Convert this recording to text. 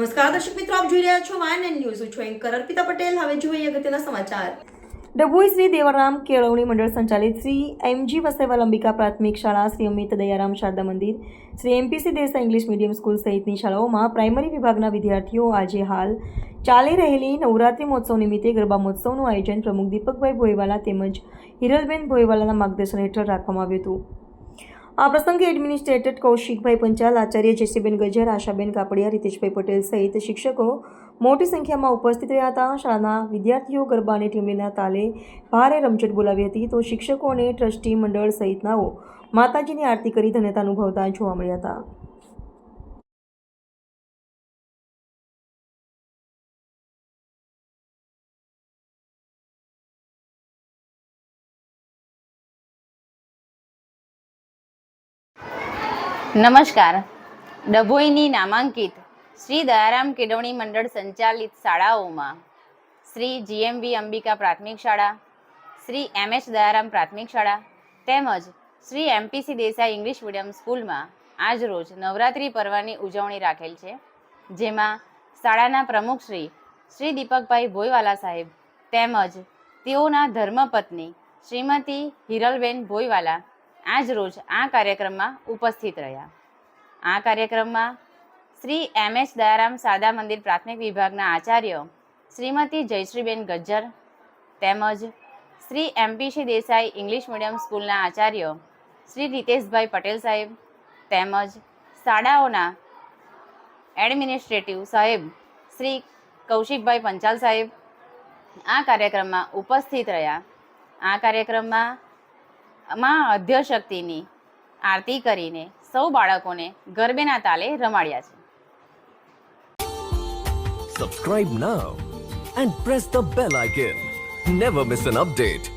નમસ્કાર દર્શક મિત્રો, આપ જોઈ રહ્યા છો વાયન ન્યૂઝ. હું છું એન્કર અર્પિતા પટેલ. હવે જોઈએ અગત્યના સમાચાર. ડભોઈ શ્રી દેવરામ કેળવણી મંડળ સંચાલિત શ્રી એમજી વસેવલ અંબિકા પ્રાથમિક શાળા, શ્રી અમિત દયારામ શારદા મંદિર, Shri MPC Desai English medium school સહિતની શાળાઓમાં પ્રાઇમરી વિભાગના વિદ્યાર્થીઓ આજે હાલ ચાલી રહેલી નવરાત્રિ મહોત્સવ નિમિત્તે ગરબા મહોત્સવનું આયોજન પ્રમુખ દીપકભાઈ ભોયવાલા તેમજ હિરલબેન ભોયવાલાના માર્ગદર્શન હેઠળ રાખવામાં આવ્યું હતું. આ પ્રસંગે એડમિનિસ્ટ્રેટર કૌશિકભાઈ પંચાલ, આચાર્ય જેસીબેન ગજર, આશાબેન કાપડિયા, રીતેશભાઈ પટેલ સહિત શિક્ષકો મોટી સંખ્યામાં ઉપસ્થિત રહ્યા હતા. શાળાના વિદ્યાર્થીઓ ગરબા અને ઠીમલીના તાલે ભારે રમઝટ બોલાવી હતી તો શિક્ષકો અને ટ્રસ્ટી મંડળ સહિતનાઓ માતાજીની આરતી કરી ધન્યતા અનુભવતા જોવા મળ્યા હતા. નમસ્કાર. ડભોઈની નામાંકિત શ્રી દયારામ કેળવણી મંડળ સંચાલિત શાળાઓમાં શ્રી જીએમવી અંબિકા પ્રાથમિક શાળા, શ્રી એમએચ દયારામ પ્રાથમિક શાળા તેમજ Shri MPC Desai English medium સ્કૂલમાં આજરોજ નવરાત્રિ પર્વની ઉજવણી રાખેલ છે. જેમાં શાળાના પ્રમુખ શ્રી દીપકભાઈ ભોયવાલા સાહેબ તેમજ તેઓના ધર્મપત્ની શ્રીમતી હિરલબેન ભોયવાલા આજરોજ આ કાર્યક્રમમાં ઉપસ્થિત રહ્યા. આ કાર્યક્રમમાં શ્રી એમએચ દયારામ શારદા મંદિર પ્રાથમિક વિભાગના આચાર્ય શ્રીમતી જયશ્રીબેન ગજ્જર તેમજ Shri MPC Desai English medium સ્કૂલના આચાર્ય શ્રી રીતેશભાઈ પટેલ સાહેબ તેમજ શાળાઓના એડમિનિસ્ટ્રેટિવ સાહેબ શ્રી કૌશિકભાઈ પંચાલ સાહેબ આ કાર્યક્રમમાં ઉપસ્થિત રહ્યા. આ કાર્યક્રમમાં અધ્યશક્તિની આરતી કરીને સૌ બાળકોને ગરબેના તાલે રમાડ્યા છે. Subscribe now and press the bell icon. Never miss an update.